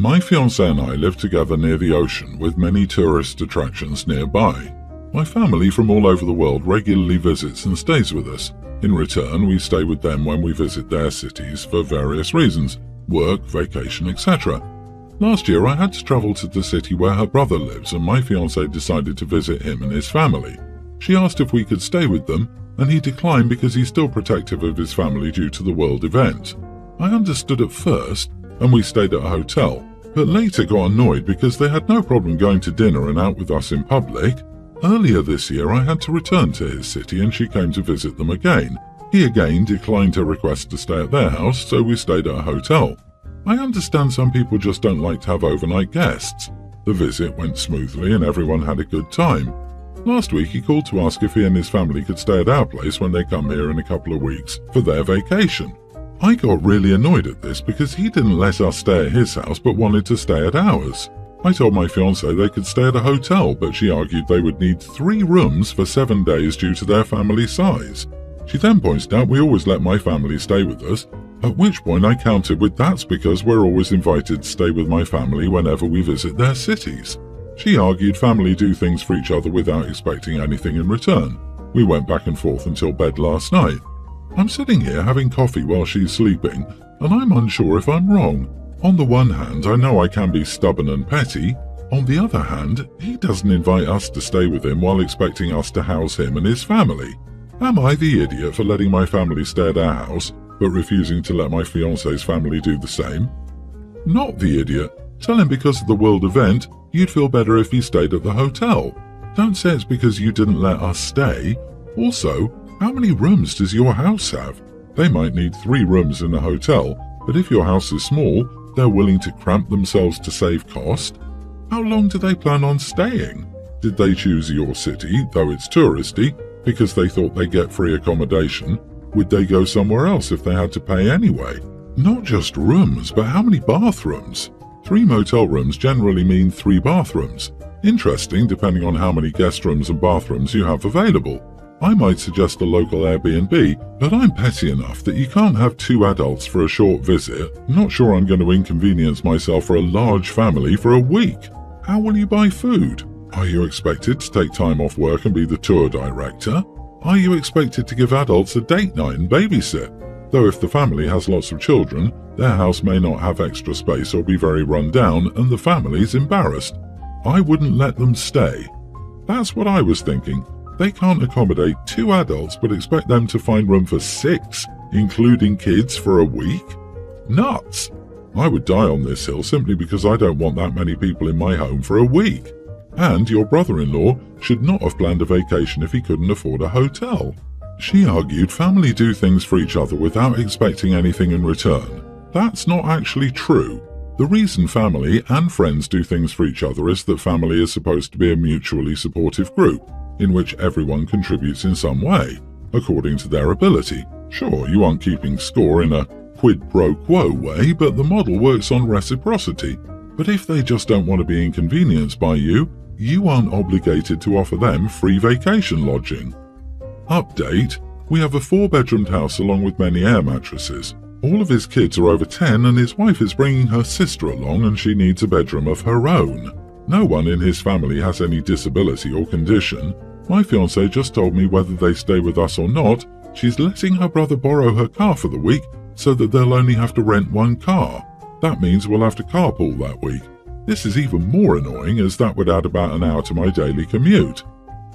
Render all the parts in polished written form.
My fiancé and I live together near the ocean with many tourist attractions nearby. My family from all over the world regularly visits and stays with us. In return, we stay with them when we visit their cities for various reasons: work, vacation, etc. Last year I had to travel to the city where her brother lives, and my fiancé decided to visit him and his family. She asked if we could stay with them, and he declined because he's still protective of his family due to the world event. I understood at first, and we stayed at a hotel, but later got annoyed because they had no problem going to dinner and out with us in public. Earlier this year I had to return to his city and she came to visit them again. He again declined her request to stay at their house, so we stayed at a hotel. I understand some people just don't like to have overnight guests. The visit went smoothly and everyone had a good time. Last week he called to ask if he and his family could stay at our place when they come here in a couple of weeks for their vacation. I got really annoyed at this because he didn't let us stay at his house but wanted to stay at ours. I told my fiancée they could stay at a hotel, but she argued they would need 3 rooms for 7 days due to their family size. She then pointed out we always let my family stay with us, at which point I countered with that's because we're always invited to stay with my family whenever we visit their cities. She argued family do things for each other without expecting anything in return. We went back and forth until bed last night. I'm sitting here having coffee while she's sleeping, and I'm unsure if I'm wrong. On the one hand, I know I can be stubborn and petty. On the other hand, he doesn't invite us to stay with him while expecting us to house him and his family. Am I the idiot for letting my family stay at our house, but refusing to let my fiancé's family do the same? Not the idiot. Tell him because of the world event, you'd feel better if he stayed at the hotel. Don't say it's because you didn't let us stay. Also, how many rooms does your house have? They might need 3 rooms in a hotel, but if your house is small, they're willing to cramp themselves to save cost. How long do they plan on staying? Did they choose your city, though it's touristy, because they thought they'd get free accommodation? Would they go somewhere else if they had to pay anyway? Not just rooms, but how many bathrooms? 3 motel rooms generally mean 3 bathrooms. Interesting, depending on how many guest rooms and bathrooms you have available. I might suggest a local Airbnb, but I'm petty enough that you can't have 2 adults for a short visit. Not sure I'm going to inconvenience myself for a large family for a week. How will you buy food? Are you expected to take time off work and be the tour director? Are you expected to give adults a date night and babysit? Though if the family has lots of children, their house may not have extra space or be very run down and the family's embarrassed. I wouldn't let them stay. That's what I was thinking. They can't accommodate 2 adults but expect them to find room for 6, including kids, for a week? Nuts! I would die on this hill simply because I don't want that many people in my home for a week. And your brother-in-law should not have planned a vacation if he couldn't afford a hotel. She argued family do things for each other without expecting anything in return. That's not actually true. The reason family and friends do things for each other is that family is supposed to be a mutually supportive group, in which everyone contributes in some way, according to their ability. Sure, you aren't keeping score in a quid pro quo way, but the model works on reciprocity. But if they just don't want to be inconvenienced by you, you aren't obligated to offer them free vacation lodging. Update: we have a 4-bedroomed house along with many air mattresses. All of his kids are over 10 and his wife is bringing her sister along and she needs a bedroom of her own. No one in his family has any disability or condition. My fiancée just told me whether they stay with us or not, she's letting her brother borrow her car for the week so that they'll only have to rent 1 car. That means we'll have to carpool that week. This is even more annoying as that would add about an hour to my daily commute.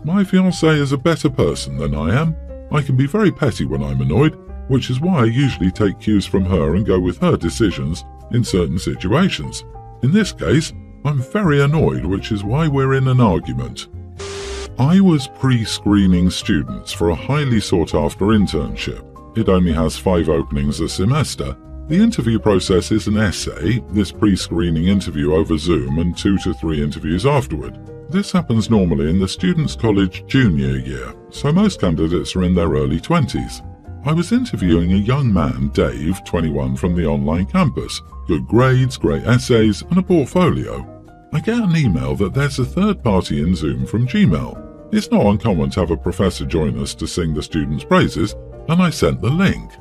My fiancée is a better person than I am. I can be very petty when I'm annoyed, which is why I usually take cues from her and go with her decisions in certain situations. In this case, I'm very annoyed, which is why we're in an argument. I was pre-screening students for a highly sought-after internship. It only has 5 openings a semester. The interview process is an essay, this pre-screening interview over Zoom, and 2 to 3 interviews afterward. This happens normally in the student's college junior year, so most candidates are in their early 20s. I was interviewing a young man, Dave, 21, from the online campus. Good grades, great essays, and a portfolio. I get an email that there's a third party in Zoom from Gmail. It's not uncommon to have a professor join us to sing the student's praises, and I sent the link.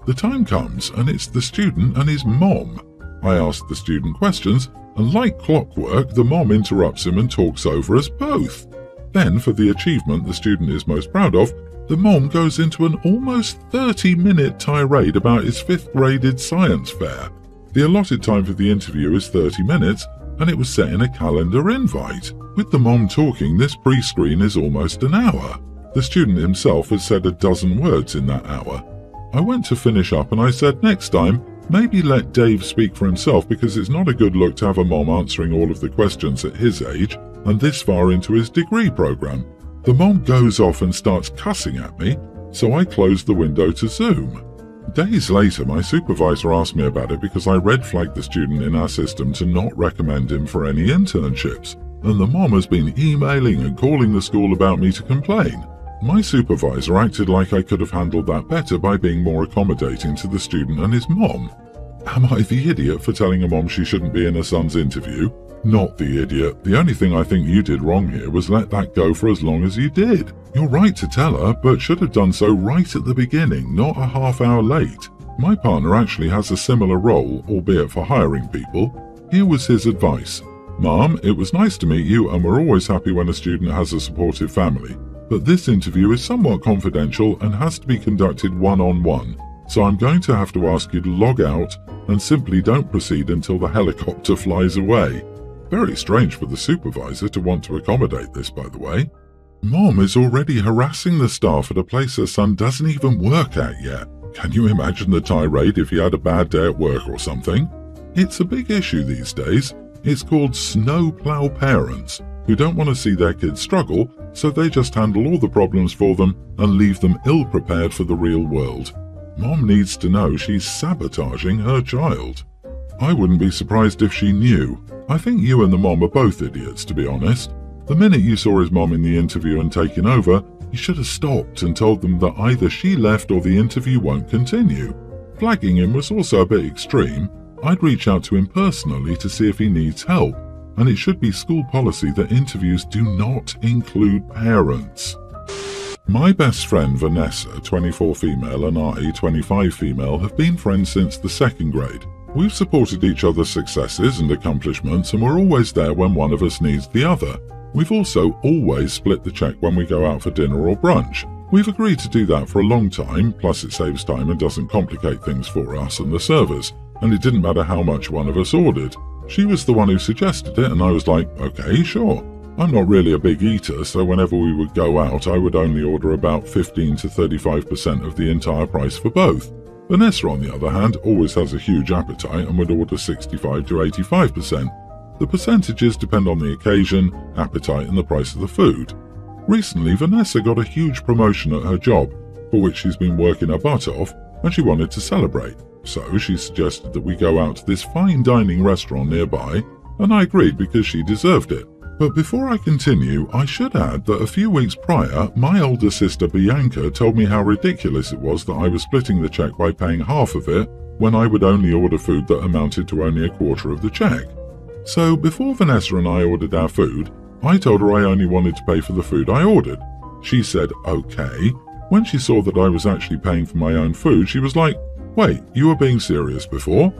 The time comes and it's the student and his mom. I ask the student questions, and like clockwork, the mom interrupts him and talks over us both. Then, for the achievement the student is most proud of, the mom goes into an almost 30-minute tirade about his 5th graded science fair. The allotted time for the interview is 30 minutes, and it was set in a calendar invite. With the mom talking, this pre-screen is almost an hour. The student himself has said a dozen words in that hour. I went to finish up and I said next time, maybe let Dave speak for himself because it's not a good look to have a mom answering all of the questions at his age and this far into his degree program. The mom goes off and starts cussing at me, so I closed the window to Zoom. Days later, my supervisor asked me about it because I red flagged the student in our system to not recommend him for any internships, and the mom has been emailing and calling the school about me to complain. My supervisor acted like I could have handled that better by being more accommodating to the student and his mom. Am I the idiot for telling a mom she shouldn't be in her son's interview? Not the idiot. The only thing I think you did wrong here was let that go for as long as you did. You're right to tell her, but should have done so right at the beginning, not a half hour late. My partner actually has a similar role, albeit for hiring people. Here was his advice. Mom, it was nice to meet you and we're always happy when a student has a supportive family. But this interview is somewhat confidential and has to be conducted one-on-one, so I'm going to have to ask you to log out and simply don't proceed until the helicopter flies away. Very strange for the supervisor to want to accommodate this, by the way. Mom is already harassing the staff at a place her son doesn't even work at yet. Can you imagine the tirade if he had a bad day at work or something? It's a big issue these days. It's called snowplow parents, who don't want to see their kids struggle, so they just handle all the problems for them and leave them ill-prepared for the real world. Mom needs to know she's sabotaging her child. I wouldn't be surprised if she knew. I think you and the mom are both idiots, to be honest. The minute you saw his mom in the interview and taken over, you should have stopped and told them that either she left or the interview won't continue. Flagging him was also a bit extreme. I'd reach out to him personally to see if he needs help, and it should be school policy that interviews do not include parents. My best friend Vanessa, 24 female, and I, 25 female, have been friends since the 2nd grade. We've supported each other's successes and accomplishments, and we're always there when one of us needs the other. We've also always split the check when we go out for dinner or brunch. We've agreed to do that for a long time, plus it saves time and doesn't complicate things for us and the servers, and it didn't matter how much one of us ordered. She was the one who suggested it, and I was like, okay, sure. I'm not really a big eater, so whenever we would go out, I would only order about 15 to 35% of the entire price for both. Vanessa, on the other hand, always has a huge appetite and would order 65 to 85%. The percentages depend on the occasion, appetite, and the price of the food. Recently, Vanessa got a huge promotion at her job, for which she's been working her butt off, and she wanted to celebrate. So she suggested that we go out to this fine dining restaurant nearby, and I agreed because she deserved it. But before I continue, I should add that a few weeks prior, my older sister Bianca told me how ridiculous it was that I was splitting the check by paying half of it when I would only order food that amounted to only a quarter of the check. So before Vanessa and I ordered our food, I told her I only wanted to pay for the food I ordered. She said, okay. When she saw that I was actually paying for my own food, she was like, wait, you were being serious before?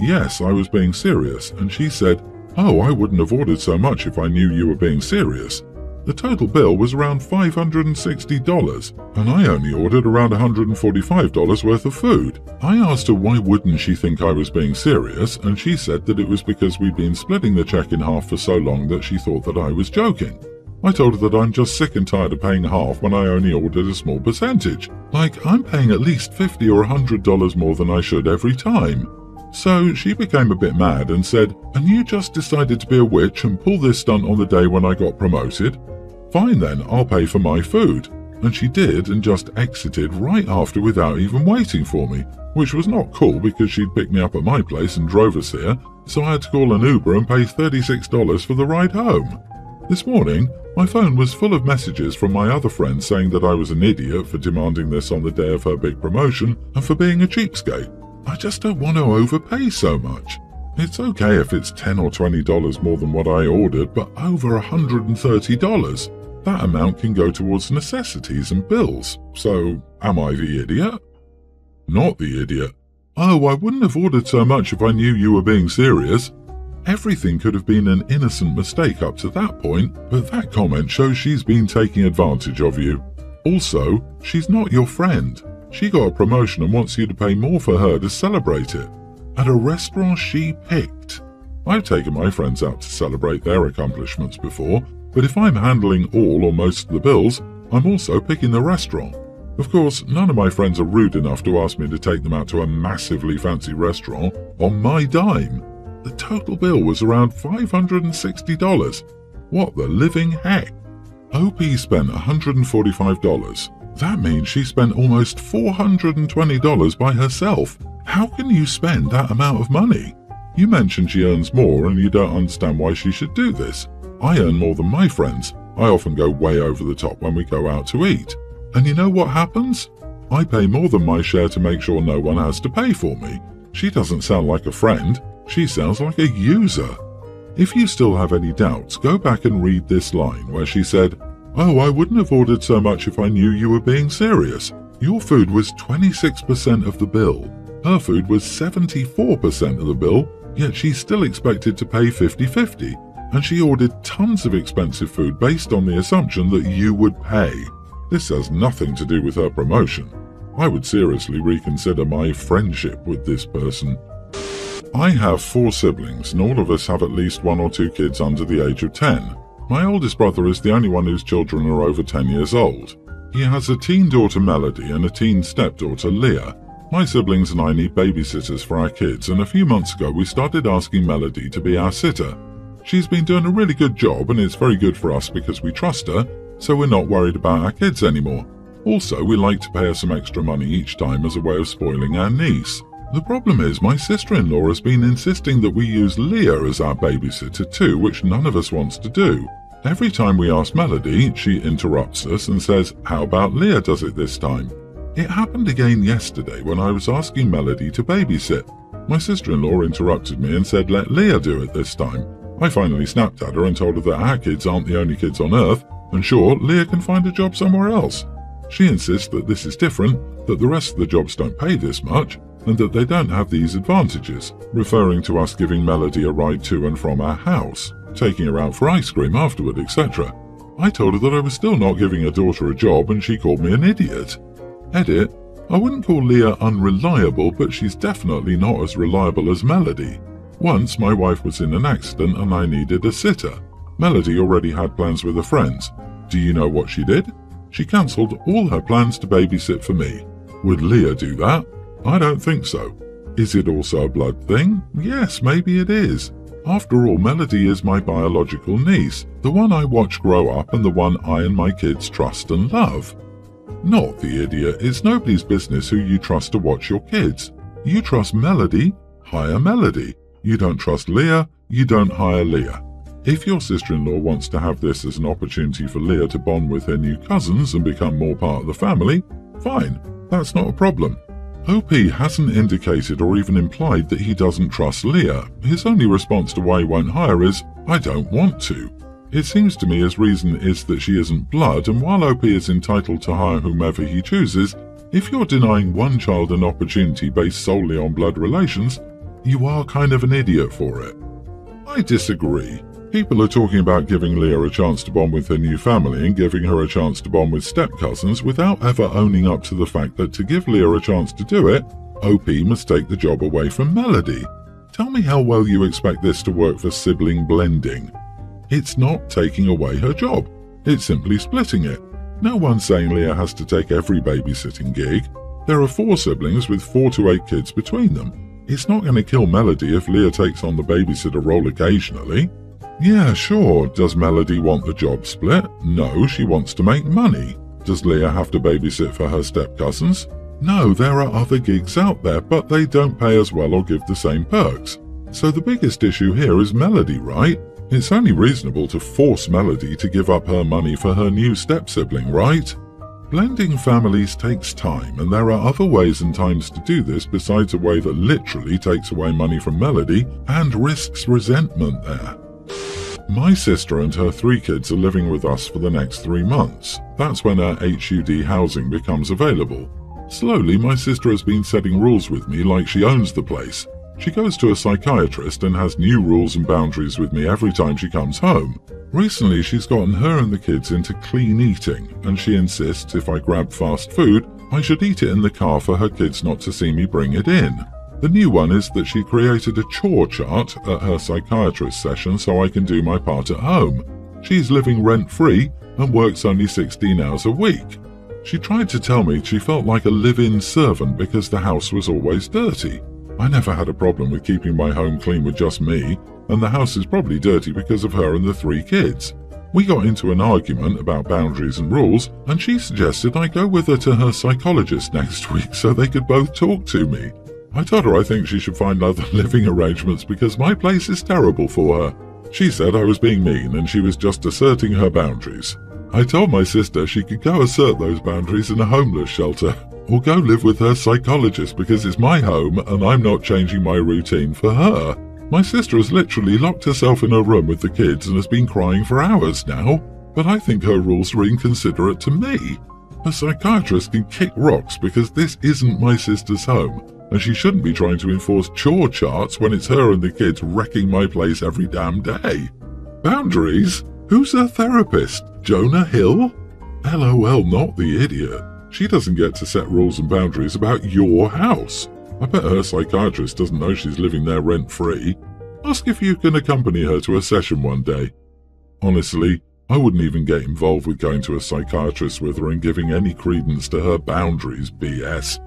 Yes, I was being serious, and she said, oh, I wouldn't have ordered so much if I knew you were being serious. The total bill was around $560, and I only ordered around $145 worth of food. I asked her why wouldn't she think I was being serious, and she said that it was because we'd been splitting the check in half for so long that she thought that I was joking. I told her that I'm just sick and tired of paying half when I only ordered a small percentage. Like, I'm paying at least $50 or $100 more than I should every time. So she became a bit mad and said, and you just decided to be a witch and pull this stunt on the day when I got promoted? Fine then, I'll pay for my food. And she did and just exited right after without even waiting for me, which was not cool because she'd picked me up at my place and drove us here, so I had to call an Uber and pay $36 for the ride home. This morning, my phone was full of messages from my other friends saying that I was an idiot for demanding this on the day of her big promotion and for being a cheapskate. I just don't want to overpay so much. It's okay if it's $10 or $20 more than what I ordered, but over $130. That amount can go towards necessities and bills. So, am I the idiot? Not the idiot. "Oh, I wouldn't have ordered so much if I knew you were being serious." Everything could have been an innocent mistake up to that point, but that comment shows she's been taking advantage of you. Also, she's not your friend. She got a promotion and wants you to pay more for her to celebrate it. At a restaurant she picked. I've taken my friends out to celebrate their accomplishments before, but if I'm handling all or most of the bills, I'm also picking the restaurant. Of course, none of my friends are rude enough to ask me to take them out to a massively fancy restaurant on my dime. The total bill was around $560. What the living heck? OP spent $145. That means she spent almost $420 by herself. How can you spend that amount of money? You mentioned she earns more and you don't understand why she should do this. I earn more than my friends. I often go way over the top when we go out to eat. And you know what happens? I pay more than my share to make sure no one has to pay for me. She doesn't sound like a friend. She sounds like a user. If you still have any doubts, go back and read this line where she said, "Oh, I wouldn't have ordered so much if I knew you were being serious. Your food was 26% of the bill. Her food was 74% of the bill, yet she's still expected to pay 50-50. And she ordered tons of expensive food based on the assumption that you would pay. This has nothing to do with her promotion. I would seriously reconsider my friendship with this person." I have 4 siblings, and all of us have at least 1 or 2 kids under the age of 10. My oldest brother is the only one whose children are over 10 years old. He has a teen daughter Melody and a teen stepdaughter Leah. My siblings and I need babysitters for our kids, and a few months ago we started asking Melody to be our sitter. She's been doing a really good job, and it's very good for us because we trust her, so we're not worried about our kids anymore. Also, we like to pay her some extra money each time as a way of spoiling our niece. The problem is my sister-in-law has been insisting that we use Leah as our babysitter too, which none of us wants to do. Every time we ask Melody, she interrupts us and says, "How about Leah does it this time?" It happened again yesterday when I was asking Melody to babysit. My sister-in-law interrupted me and said, "Let Leah do it this time." I finally snapped at her and told her that our kids aren't the only kids on Earth, and sure, Leah can find a job somewhere else. She insists that this is different, that the rest of the jobs don't pay this much, and that they don't have these advantages, referring to us giving Melody a ride to and from our house, taking her out for ice cream afterward, etc. I told her that I was still not giving her daughter a job, and she called me an idiot. Edit: I wouldn't call Leah unreliable, but she's definitely not as reliable as Melody. Once my wife was in an accident and I needed a sitter. Melody already had plans with her friends. Do you know what she did? She cancelled all her plans to babysit for me. Would Leah do that? I don't think so. Is it also a blood thing? Yes, maybe it is. After all, Melody is my biological niece, the one I watch grow up and the one I and my kids trust and love. Not the idiot. It's nobody's business who you trust to watch your kids. You trust Melody, hire Melody. You don't trust Leah, you don't hire Leah. If your sister-in-law wants to have this as an opportunity for Leah to bond with her new cousins and become more part of the family, fine, that's not a problem. OP hasn't indicated or even implied that he doesn't trust Leah. His only response to why he won't hire is, "I don't want to." It seems to me his reason is that she isn't blood, and while OP is entitled to hire whomever he chooses, if you're denying one child an opportunity based solely on blood relations, you are kind of an idiot for it. I disagree. People are talking about giving Leah a chance to bond with her new family and giving her a chance to bond with step-cousins without ever owning up to the fact that to give Leah a chance to do it, OP must take the job away from Melody. Tell me how well you expect this to work for sibling blending. It's not taking away her job. It's simply splitting it. No one's saying Leah has to take every babysitting gig. There are 4 siblings with 4 to 8 kids between them. It's not going to kill Melody if Leah takes on the babysitter role occasionally. Yeah, sure. Does Melody want the job split? No, she wants to make money. Does Leah have to babysit for her step-cousins? No, there are other gigs out there, but they don't pay as well or give the same perks. So the biggest issue here is Melody, right? It's only reasonable to force Melody to give up her money for her new step-sibling, right? Blending families takes time, and there are other ways and times to do this besides a way that literally takes away money from Melody and risks resentment there. My sister and her 3 kids are living with us for the next 3 months. That's when our HUD housing becomes available. Slowly, my sister has been setting rules with me like she owns the place. She goes to a psychiatrist and has new rules and boundaries with me every time she comes home. Recently, she's gotten her and the kids into clean eating, and she insists if I grab fast food, I should eat it in the car for her kids not to see me bring it in. The new one is that she created a chore chart at her psychiatrist session so I can do my part at home. She's living rent-free and works only 16 hours a week. She tried to tell me she felt like a live-in servant because the house was always dirty. I never had a problem with keeping my home clean with just me, and the house is probably dirty because of her and the 3 kids. We got into an argument about boundaries and rules, and she suggested I go with her to her psychologist next week so they could both talk to me. I told her I think she should find other living arrangements because my place is terrible for her. She said I was being mean and she was just asserting her boundaries. I told my sister she could go assert those boundaries in a homeless shelter, or go live with her psychologist because it's my home and I'm not changing my routine for her. My sister has literally locked herself in her room with the kids and has been crying for hours now, but I think her rules are inconsiderate to me. A psychiatrist can kick rocks because this isn't my sister's home, and she shouldn't be trying to enforce chore charts when it's her and the kids wrecking my place every damn day. Boundaries? Who's her therapist? Jonah Hill? LOL, not the idiot. She doesn't get to set rules and boundaries about your house. I bet her psychiatrist doesn't know she's living there rent-free. Ask if you can accompany her to a session one day. Honestly, I wouldn't even get involved with going to a psychiatrist with her and giving any credence to her boundaries BS.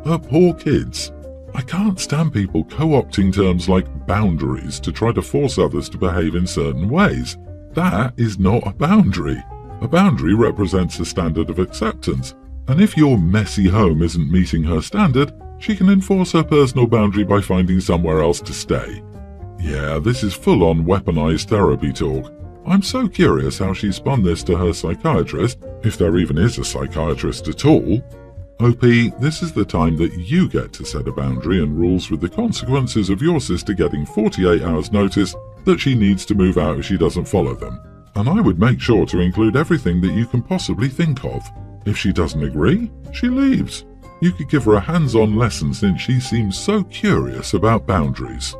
Her poor kids. I can't stand people co-opting terms like boundaries to try to force others to behave in certain ways. That is not a boundary. A boundary represents a standard of acceptance, and if your messy home isn't meeting her standard, she can enforce her personal boundary by finding somewhere else to stay. Yeah, this is full-on weaponized therapy talk. I'm so curious how she spun this to her psychiatrist, if there even is a psychiatrist at all. OP, this is the time that you get to set a boundary and rules with the consequences of your sister getting 48 hours notice that she needs to move out if she doesn't follow them. And I would make sure to include everything that you can possibly think of. If she doesn't agree, she leaves. You could give her a hands-on lesson since she seems so curious about boundaries.